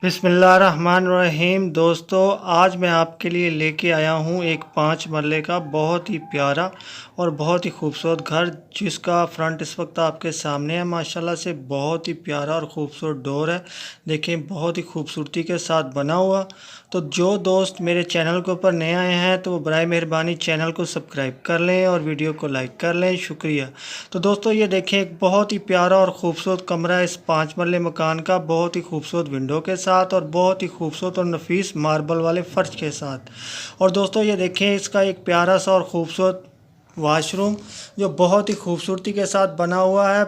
बिस्मिल्लाहिर्रहमानिर्रहीम। दोस्तों, आज मैं आपके लिए लेके आया हूँ एक 5 मरले का बहुत ही प्यारा और बहुत ही खूबसूरत घर, जिसका फ्रंट इस वक्त आपके सामने है। माशाल्लाह से बहुत ही प्यारा और ख़ूबसूरत डोर है। देखें, बहुत ही खूबसूरती के साथ बना हुआ। तो जो दोस्त मेरे चैनल के ऊपर नए आए हैं तो वो बराए मेहरबानी चैनल को सब्सक्राइब कर लें और वीडियो को लाइक कर लें। शुक्रिया। तो दोस्तों, ये देखें, एक बहुत ही प्यारा और ख़ूबसूरत कमरा है इस 5 मरले मकान का, बहुत ही खूबसूरत विंडो के साथ और बहुत ही खूबसूरत और नफीस मार्बल वाले फर्श के साथ। और दोस्तों, ये देखें, इसका एक प्यारा सा और ख़ूबसूरत वाशरूम जो बहुत ही खूबसूरती के साथ बना हुआ है।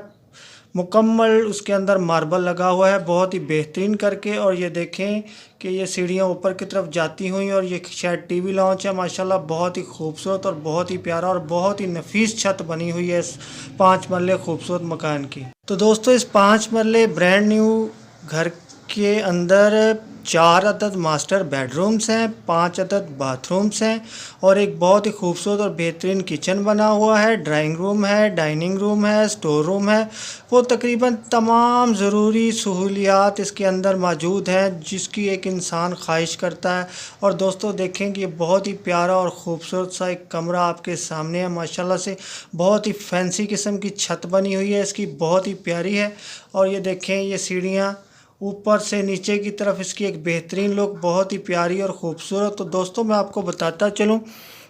मुकम्मल उसके अंदर मार्बल लगा हुआ है बहुत ही बेहतरीन करके। और ये देखें कि ये सीढ़ियाँ ऊपर की तरफ जाती हुई और ये शायद टीवी लॉन्च है। माशाल्लाह बहुत ही खूबसूरत और बहुत ही प्यारा और बहुत ही नफीस छत बनी हुई है इस 5 मरले खूबसूरत मकान की। तो दोस्तों, इस 5 मरले ब्रांड न्यू घर के अंदर 4 अदद मास्टर बेडरूम्स हैं, 5 अदद बाथरूम्स हैं और एक बहुत ही खूबसूरत और बेहतरीन किचन बना हुआ है। ड्राइंग रूम है, डाइनिंग रूम है, स्टोर रूम है। वो तकरीबन तमाम ज़रूरी सहूलियात इसके अंदर मौजूद हैं जिसकी एक इंसान ख्वाहिश करता है। और दोस्तों, देखें कि ये बहुत ही प्यारा और ख़ूबसूरत सा एक कमरा आपके सामने है। माशाल्लाह से बहुत ही फैंसी किस्म की छत बनी हुई है इसकी, बहुत ही प्यारी है। और ये देखें, ये सीढ़ियाँ ऊपर से नीचे की तरफ, इसकी एक बेहतरीन लुक, बहुत ही प्यारी और ख़ूबसूरत। तो दोस्तों, मैं आपको बताता चलूं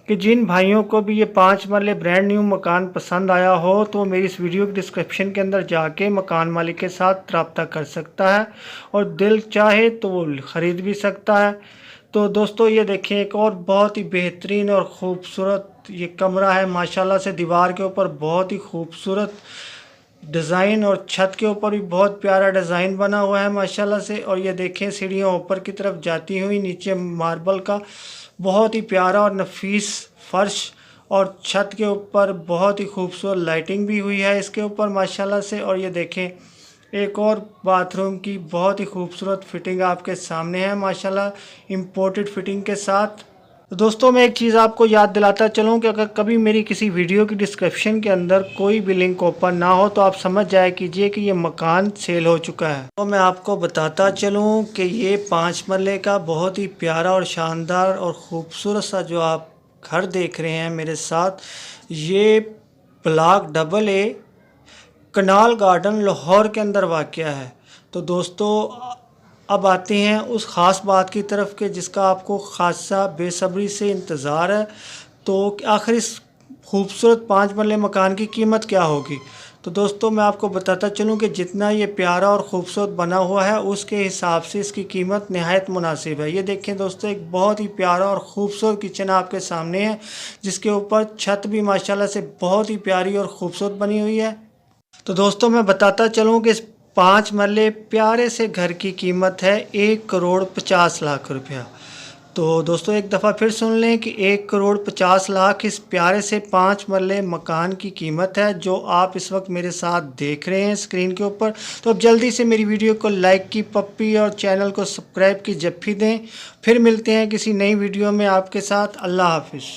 कि जिन भाइयों को भी ये 5 मरले ब्रांड न्यू मकान पसंद आया हो तो मेरी इस वीडियो के डिस्क्रिप्शन के अंदर जाके मकान मालिक के साथ रब्ता कर सकता है और दिल चाहे तो वो ख़रीद भी सकता है। तो दोस्तों, ये देखें, एक और बहुत ही बेहतरीन और ख़ूबसूरत ये कमरा है। माशाल्लाह से दीवार के ऊपर बहुत ही खूबसूरत डिज़ाइन और छत के ऊपर भी बहुत प्यारा डिज़ाइन बना हुआ है माशाल्लाह से। और ये देखें, सीढ़ियाँ ऊपर की तरफ जाती हुई, नीचे मार्बल का बहुत ही प्यारा और नफीस फर्श और छत के ऊपर बहुत ही खूबसूरत लाइटिंग भी हुई है इसके ऊपर माशाल्लाह से। और ये देखें, एक और बाथरूम की बहुत ही खूबसूरत फिटिंग आपके सामने है माशाल्लाह, इम्पोर्टेड फिटिंग के साथ। तो दोस्तों, मैं एक चीज़ आपको याद दिलाता चलूं कि अगर कभी मेरी किसी वीडियो की डिस्क्रिप्शन के अंदर कोई भी लिंक ओपन ना हो तो आप समझ जाए कीजिए कि ये मकान सेल हो चुका है। तो मैं आपको बताता चलूं कि ये 5 मरले का बहुत ही प्यारा और शानदार और ख़ूबसूरत सा जो आप घर देख रहे हैं मेरे साथ, ये ब्लॉक AA कनाल गार्डन लाहौर के अंदर वाक़या है। तो दोस्तों, अब आते हैं उस ख़ास बात की तरफ के जिसका आपको ख़ासा बेसब्री से इंतज़ार है। तो आखिर इस खूबसूरत 5 मरले मकान की कीमत क्या होगी? तो दोस्तों, मैं आपको बताता चलूं कि जितना ये प्यारा और ख़ूबसूरत बना हुआ है उसके हिसाब से इसकी कीमत नहायत मुनासिब है। ये देखें दोस्तों, एक बहुत ही प्यारा और ख़ूबसूरत किचन आपके सामने है जिसके ऊपर छत भी माशाल्लाह से बहुत ही प्यारी और ख़ूबसूरत बनी हुई है। तो दोस्तों, मैं बताता चलूँ कि इस 5 मरले प्यारे से घर की कीमत है 1,50,00,000 रुपया। तो दोस्तों, एक दफ़ा फिर सुन लें कि 1,50,00,000 इस प्यारे से 5 मरले मकान की कीमत है जो आप इस वक्त मेरे साथ देख रहे हैं स्क्रीन के ऊपर। तो अब जल्दी से मेरी वीडियो को लाइक की पप्पी और चैनल को सब्सक्राइब की जप्फी दें। फिर मिलते हैं किसी नई वीडियो में आपके साथ। अल्लाह हाफिज़।